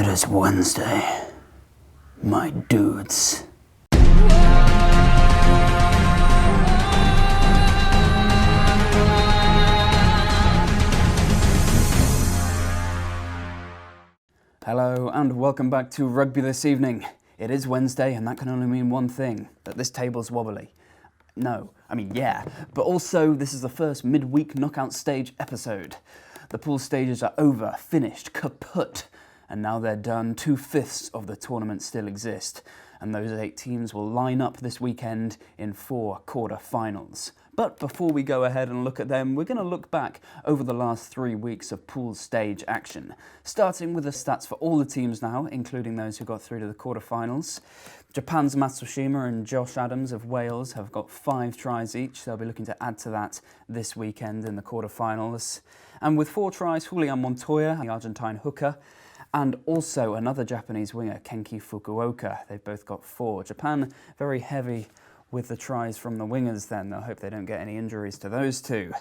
It is Wednesday, my dudes. Hello and welcome back to Rugby this evening. It is Wednesday and that can only mean one thing, that this table's wobbly. No, I mean yeah, but also this is the first midweek knockout stage episode. The pool stages are over, finished, kaput, and now they're done. 2/5 of the tournament still exist, and those 8 teams will line up this weekend in 4 quarter-finals. But before we go ahead and look at them, we're going to look back over the last 3 weeks of pool stage action, starting with the stats for all the teams now, including those who got through to the quarter-finals. Japan's Matsushima and Josh Adams of Wales have got 5 tries each. They'll be looking to add to that this weekend in the quarter-finals. And with 4 tries, Julian Montoya, the Argentine hooker, and also another Japanese winger, Kenki Fukuoka. They've both got 4. Japan, very heavy with the tries from the wingers then. I hope they don't get any injuries to those two.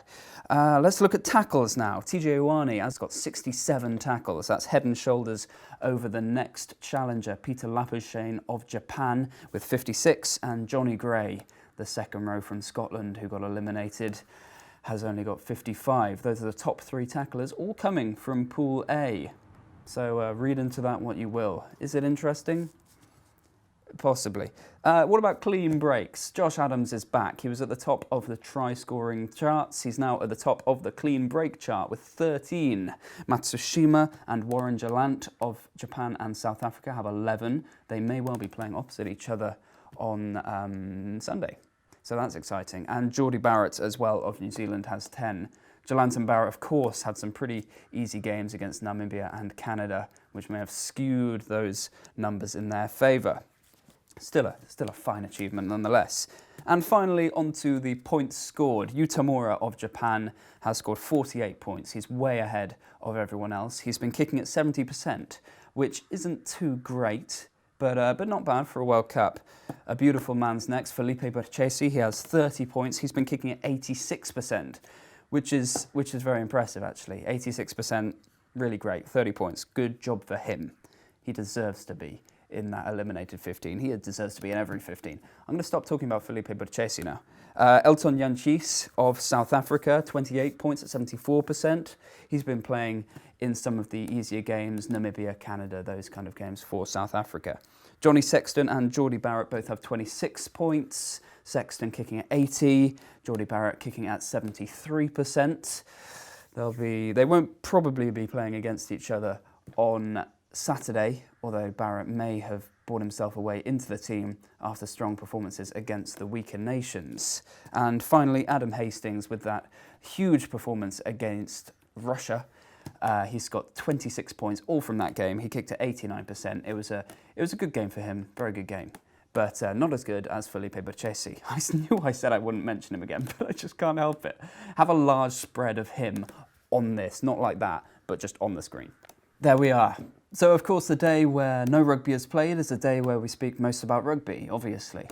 Let's look at tackles now. TJ Ioane has got 67 tackles. That's head and shoulders over the next challenger, Peter Lapuschagne of Japan, with 56, and Johnny Gray, the second row from Scotland, who got eliminated, has only got 55. Those are the top 3 tacklers, all coming from Pool A. So read into that what you will. Is it interesting? Possibly. What about clean breaks? Josh Adams is back. He was at the top of the try-scoring charts. He's now at the top of the clean break chart with 13. Matsushima and Warren Gallant of Japan and South Africa have 11. They may well be playing opposite each other on Sunday. So that's exciting. And Geordie Barrett as well of New Zealand has 10. Gallant and Barrett, of course, had some pretty easy games against Namibia and Canada, which may have skewed those numbers in their favour. Still a fine achievement nonetheless. And finally, onto the points scored. Yutamura of Japan has scored 48 points. He's way ahead of everyone else. He's been kicking at 70%, which isn't too great, but not bad for a World Cup. A beautiful man's next, Felipe Berchesi. He has 30 points. He's been kicking at 86%, which is very impressive, actually. 86%, really great. 30 points. Good job for him. He deserves to be in that eliminated 15. He deserves to be in every 15. I'm going to stop talking about Felipe Berchesi now. Elton Jantjies of South Africa, 28 points at 74%. He's been playing in some of the easier games, Namibia, Canada, those kind of games for South Africa. Johnny Sexton and Geordie Barrett both have 26 points. Sexton kicking at 80, Geordie Barrett kicking at 73%. They won't probably be playing against each other on Saturday, although Barrett may have brought himself away into the team after strong performances against the weaker nations. And finally, Adam Hastings with that huge performance against Russia. He's got 26 points, all from that game. He kicked at 89%. It was a good game for him, very good game. But not as good as Felipe Berchesi. I knew I said I wouldn't mention him again, but I just can't help it. Have a large spread of him on this, not like that, but just on the screen. There we are. So, of course, the day where no rugby is played is the day where we speak most about rugby, obviously.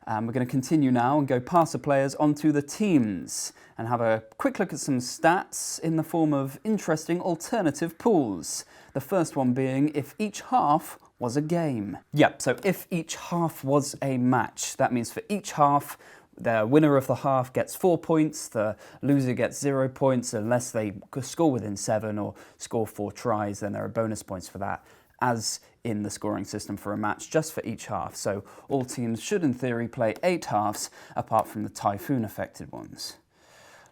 We're going to continue now and go past the players onto the teams and have a quick look at some stats in the form of interesting alternative pools. The first one being if each half was a game. Yep, so if each half was a match, that means for each half, the winner of the half gets 4 points, the loser gets 0 points unless they score within 7 or score 4 tries, then there are bonus points for that, as in the scoring system for a match, just for each half. So all teams should in theory play 8 halves, apart from the typhoon affected ones.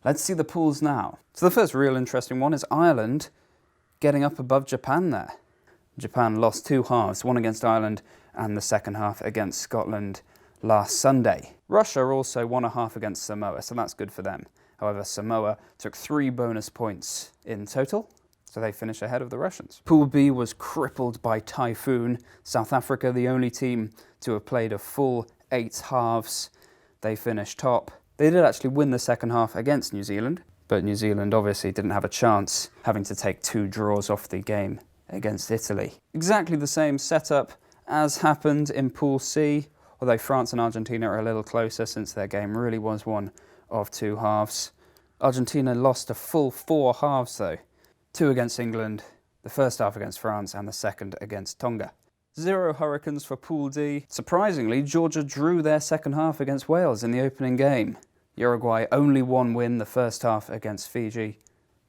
Let's see the pools now. So the first real interesting one is Ireland getting up above Japan there. Japan lost 2 halves, one against Ireland and the second half against Scotland last Sunday. Russia also won a half against Samoa, so that's good for them. However, Samoa took 3 bonus points in total, so they finish ahead of the Russians. Pool B was crippled by typhoon. South Africa, the only team to have played a full 8 halves, they finished top. They did actually win the second half against New Zealand, but New Zealand obviously didn't have a chance, having to take 2 draws off the game against Italy. Exactly the same setup as happened in Pool C, although France and Argentina are a little closer since their game really was one of 2 halves. Argentina lost a full 4 halves though. 2 against England, the first half against France and the second against Tonga. 0 Hurricanes for Pool D. Surprisingly, Georgia drew their second half against Wales in the opening game. Uruguay only 1 win the first half against Fiji,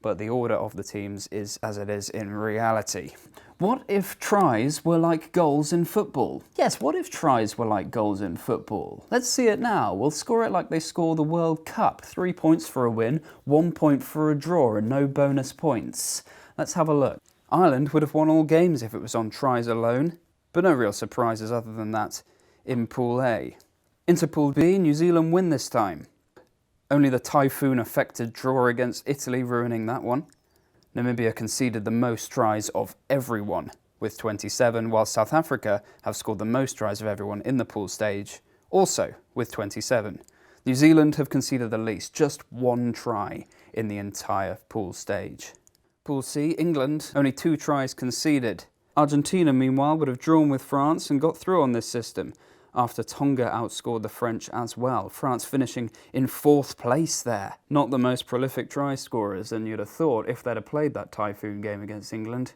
but the order of the teams is as it is in reality. What if tries were like goals in football? Yes, what if tries were like goals in football? Let's see it now. We'll score it like they score the World Cup. 3 points for a win, 1 point for a draw, and no bonus points. Let's have a look. Ireland would have won all games if it was on tries alone, but no real surprises other than that in Pool A. Into Pool B, New Zealand win this time. Only the typhoon-affected draw against Italy ruining that one. Namibia conceded the most tries of everyone with 27, while South Africa have scored the most tries of everyone in the pool stage, also with 27. New Zealand have conceded the least, just 1 try in the entire pool stage. Pool C, England, only 2 tries conceded. Argentina, meanwhile, would have drawn with France and got through on this system, after Tonga outscored the French as well. France finishing in 4th place there. Not the most prolific try scorers, and you'd have thought if they'd have played that typhoon game against England,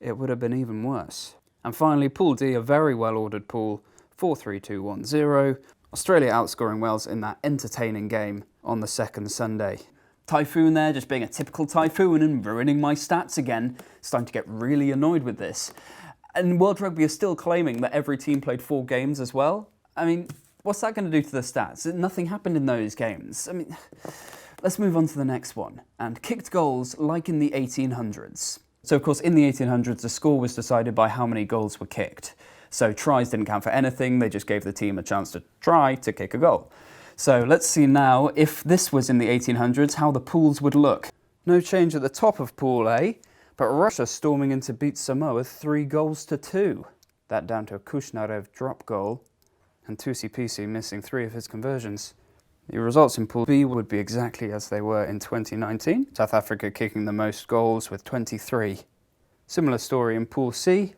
it would have been even worse. And finally, Pool D, a very well-ordered pool, 4-3-2-1-0. Australia outscoring Wales in that entertaining game on the second Sunday. Typhoon there, just being a typical typhoon and ruining my stats again. Starting to get really annoyed with this. And World Rugby is still claiming that every team played 4 games as well. I mean, what's that going to do to the stats? Nothing happened in those games. I mean, let's move on to the next one. And kicked goals like in the 1800s. So, of course, in the 1800s, the score was decided by how many goals were kicked. So tries didn't count for anything. They just gave the team a chance to try to kick a goal. So let's see now, if this was in the 1800s, how the pools would look. No change at the top of Pool A. But Russia storming in to beat Samoa 3-2. That down to a Kushnarev drop goal, and Tusipisi missing 3 of his conversions. The results in Pool B would be exactly as they were in 2019. South Africa kicking the most goals with 23. Similar story in Pool C.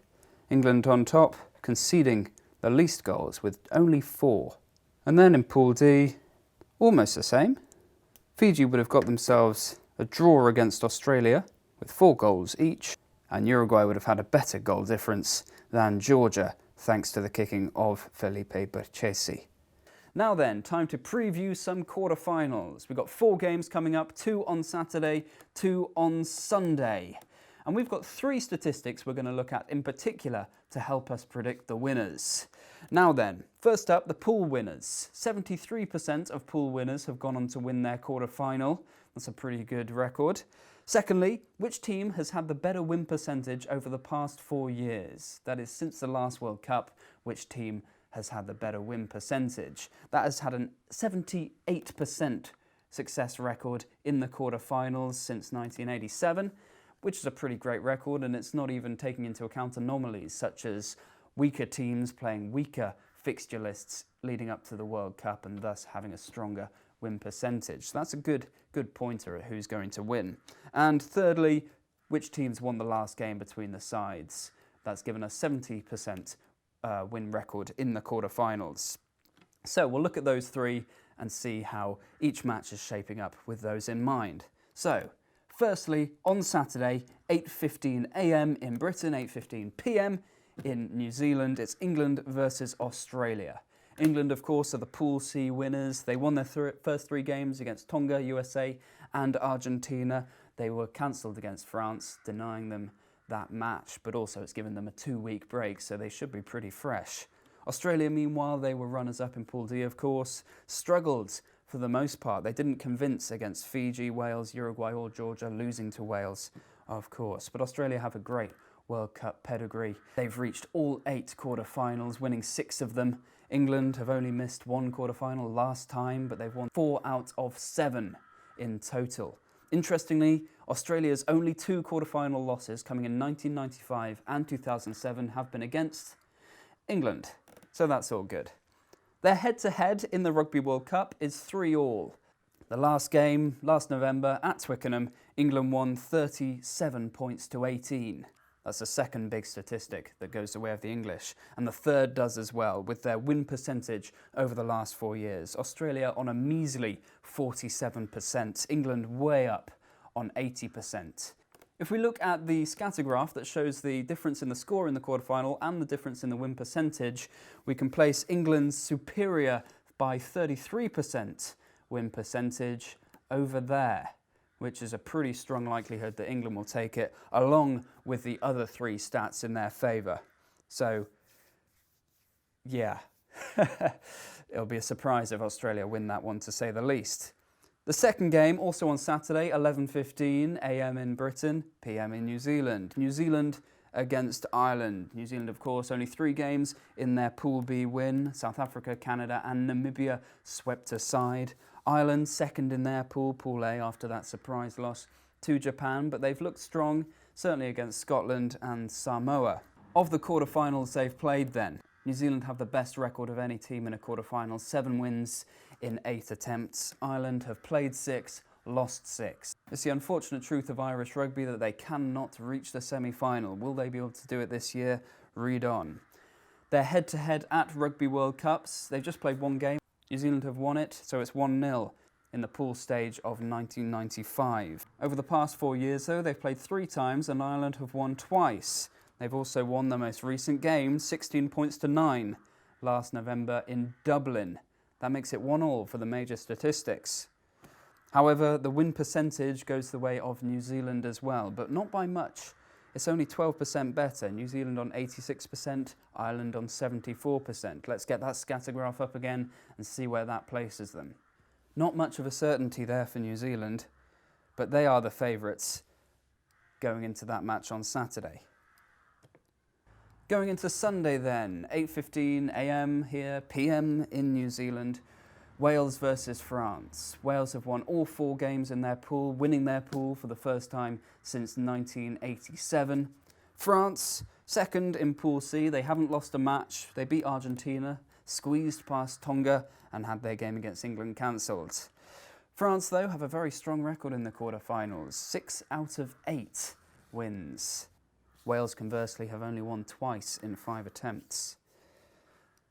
England on top, conceding the least goals with only 4. And then in Pool D, almost the same. Fiji would have got themselves a draw against Australia, with 4 goals each, and Uruguay would have had a better goal difference than Georgia, thanks to the kicking of Felipe Berchesi. Now then, time to preview some quarterfinals. We've got 4 games coming up, 2 on Saturday, 2 on Sunday. And we've got 3 statistics we're going to look at in particular to help us predict the winners. Now then, first up, the pool winners. 73% of pool winners have gone on to win their quarterfinal. That's a pretty good record. Secondly, which team has had the better win percentage over the past 4 years? That is, since the last World Cup, which team has had the better win percentage? That has had a 78% success record in the quarterfinals since 1987, which is a pretty great record, and it's not even taking into account anomalies such as weaker teams playing weaker fixture lists leading up to the World Cup and thus having a stronger win percentage. So that's a good pointer at who's going to win. And thirdly, which teams won the last game between the sides? That's given us 70% win record in the quarterfinals. So we'll look at those 3 and see how each match is shaping up with those in mind. So, firstly, on Saturday, 8:15 a.m. in Britain, 8:15 p.m. in New Zealand, it's England versus Australia. England, of course, are the Pool C winners. They won their first 3 games against Tonga, USA and Argentina. They were cancelled against France, denying them that match, but also it's given them a 2-week break, so they should be pretty fresh. Australia, meanwhile, they were runners-up in Pool D, of course, struggled for the most part. They didn't convince against Fiji, Wales, Uruguay or Georgia, losing to Wales, of course. But Australia have a great World Cup pedigree. They've reached all 8 quarterfinals, winning 6 of them. England have only missed 1 quarterfinal last time, but they've won 4 out of 7 in total. Interestingly, Australia's only 2 quarterfinal losses, coming in 1995 and 2007, have been against England. So that's all good. Their head-to-head in the Rugby World Cup is 3-3. The last game, last November, at Twickenham, England won 37 points to 18. That's the second big statistic that goes the way of the English, and the third does as well, with their win percentage over the last 4 years. Australia on a measly 47%, England way up on 80%. If we look at the scatter graph that shows the difference in the score in the quarterfinal and the difference in the win percentage, we can place England's superior by 33% win percentage over there, which is a pretty strong likelihood that England will take it, along with the other three stats in their favour. So, yeah, it'll be a surprise if Australia win that one, to say the least. The second game, also on Saturday, 11:15 a.m. in Britain, p.m. in New Zealand. New Zealand against Ireland. New Zealand, of course, only 3 games in their Pool B win. South Africa, Canada and Namibia swept aside. Ireland second in their pool, Pool A, after that surprise loss to Japan, but they've looked strong, certainly against Scotland and Samoa. Of the quarterfinals they've played then, New Zealand have the best record of any team in a quarterfinal, 7 wins in 8 attempts. Ireland have played 6, lost 6. It's the unfortunate truth of Irish rugby that they cannot reach the semi-final. Will they be able to do it this year? Read on. They're head-to-head at Rugby World Cups. They've just played 1 game. New Zealand have won it, so it's 1-0 in the pool stage of 1995. Over the past 4 years, though, they've played 3 times and Ireland have won twice. They've also won the most recent game, 16 points to 9, last November in Dublin. That makes it 1-1 for the major statistics. However, the win percentage goes the way of New Zealand as well, but not by much. It's only 12% better. New Zealand on 86%, Ireland on 74%. Let's get that scatter graph up again and see where that places them. Not much of a certainty there for New Zealand, but they are the favourites going into that match on Saturday. Going into Sunday then, 8:15 a.m. here, p.m. in New Zealand, Wales versus France. Wales have won all 4 games in their pool, winning their pool for the first time since 1987. France, second in Pool C. They haven't lost a match. They beat Argentina, squeezed past Tonga and had their game against England cancelled. France, though, have a very strong record in the quarterfinals, 6 out of 8 wins. Wales, conversely, have only won twice in 5 attempts.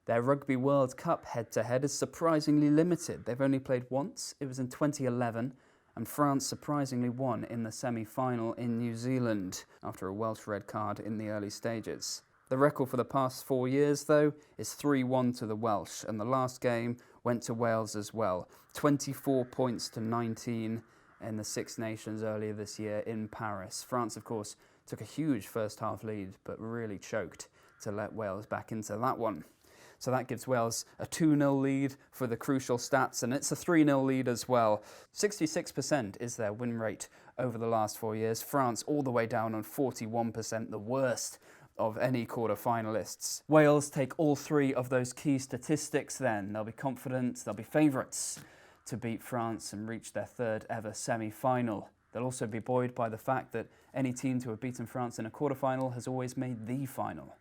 Their Rugby World Cup head-to-head is surprisingly limited. They've only played once. It was in 2011, and France surprisingly won in the semi-final in New Zealand after a Welsh red card in the early stages. The record for the past 4 years, though, is 3-1 to the Welsh, and the last game went to Wales as well. 24 points to 19 in the Six Nations earlier this year in Paris. France, of course, took a huge first-half lead, but really choked to let Wales back into that one. So that gives Wales a 2-0 lead for the crucial stats, and it's a 3-0 lead as well. 66% is their win rate over the last 4 years. France all the way down on 41%, the worst of any quarter-finalists. Wales take all 3 of those key statistics then. They'll be confident, they'll be favourites to beat France and reach their 3rd ever semi-final. They'll also be buoyed by the fact that any team to have beaten France in a quarter-final has always made the final.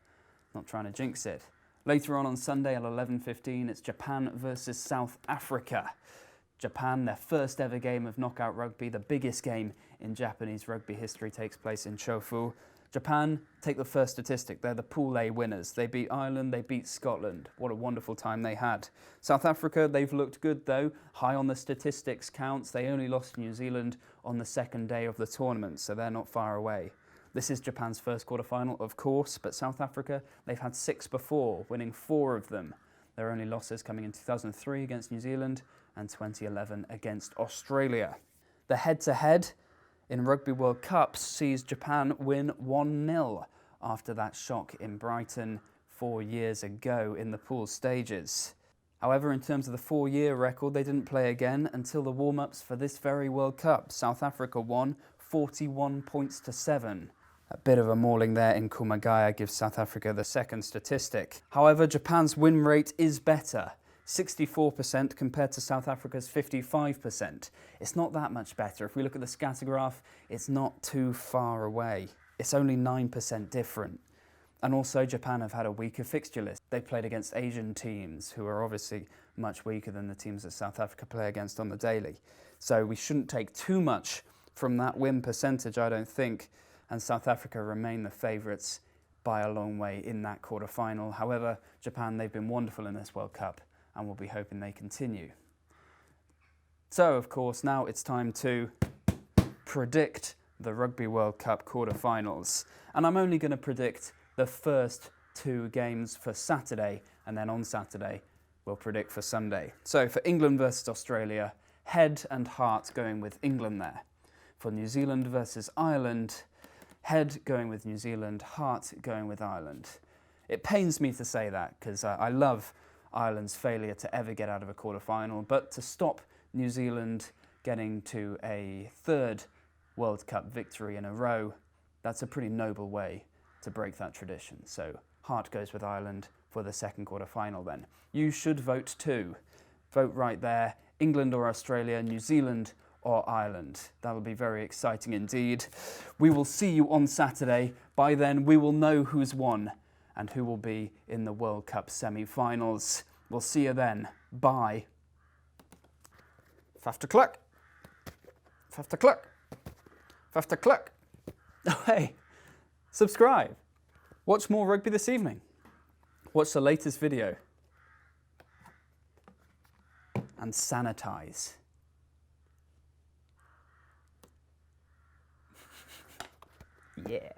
Not trying to jinx it. Later on Sunday at 11:15, it's Japan versus South Africa. Japan, their first ever game of knockout rugby, the biggest game in Japanese rugby history, takes place in Chofu. Japan take the first statistic. They're the Pool A winners. They beat Ireland, they beat Scotland. What a wonderful time they had. South Africa, they've looked good though. High on the statistics counts. They only lost New Zealand on the 2nd day of the tournament, so they're not far away. This is Japan's first quarterfinal, of course, but South Africa, they've had 6 before, winning 4 of them. Their only losses coming in 2003 against New Zealand and 2011 against Australia. The head-to-head in Rugby World Cups sees Japan win 1-0 after that shock in Brighton 4 years ago in the pool stages. However, in terms of the 4-year record, they didn't play again until the warm-ups for this very World Cup. South Africa won 41 points to 7. A bit of a mauling there in Kumagaya gives South Africa the 2nd statistic. However, Japan's win rate is better. 64% compared to South Africa's 55%. It's not that much better. If we look at the scatter graph, it's not too far away. It's only 9% different. And also, Japan have had a weaker fixture list. They played against Asian teams who are obviously much weaker than the teams that South Africa play against on the daily. So we shouldn't take too much from that win percentage, I don't think. And South Africa remain the favourites by a long way in that quarter-final. However, Japan, they've been wonderful in this World Cup and we'll be hoping they continue. So, of course, now it's time to predict the Rugby World Cup quarter-finals. And I'm only going to predict the first 2 games for Saturday, and then on Saturday we'll predict for Sunday. So for England versus Australia, head and heart going with England there. For New Zealand versus Ireland, head going with New Zealand, heart going with Ireland. It pains me to say that because I love Ireland's failure to ever get out of a quarter-final, but to stop New Zealand getting to a 3rd World Cup victory in a row, that's a pretty noble way to break that tradition. So heart goes with Ireland for the 2nd quarter-final then. You should vote too. Vote right there, England or Australia, New Zealand or Ireland. That'll be very exciting indeed. We will see you on Saturday. By then we will know who's won and who will be in the World Cup semi-finals. We'll see you then. Bye. 5 o'clock. 5 o'clock. 5 o'clock. Oh hey, subscribe. Watch more rugby this evening. Watch the latest video. And sanitize. Yeah.